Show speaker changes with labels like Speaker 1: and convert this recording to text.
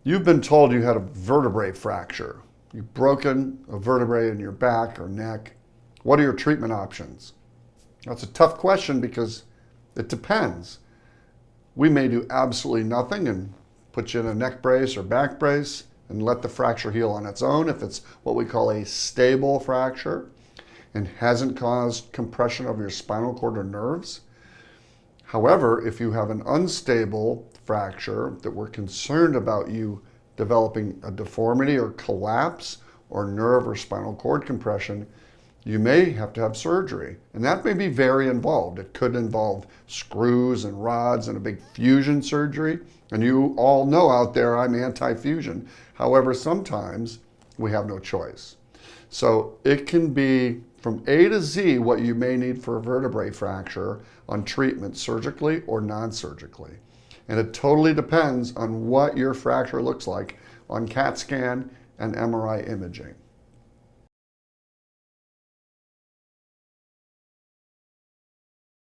Speaker 1: You've been told you had a vertebrae fracture. You've broken a vertebrae in your back or neck. What are your treatment options? That's a tough question because it depends. We may do absolutely nothing and put you in a neck brace or back brace and let the fracture heal on its own if it's what we call a stable fracture and hasn't caused compression of your spinal cord or nerves. However, if you have an unstable fracture that we're concerned about you developing a deformity or collapse or nerve or spinal cord compression, you may have to have surgery. And that may be very involved. It could involve screws and rods and a big fusion surgery. And you all know out there I'm anti-fusion. However, sometimes we have no choice. So it can be from A to Z what you may need for a vertebrae fracture on treatment surgically or non-surgically. And it totally depends on what your fracture looks like on CAT scan and MRI imaging.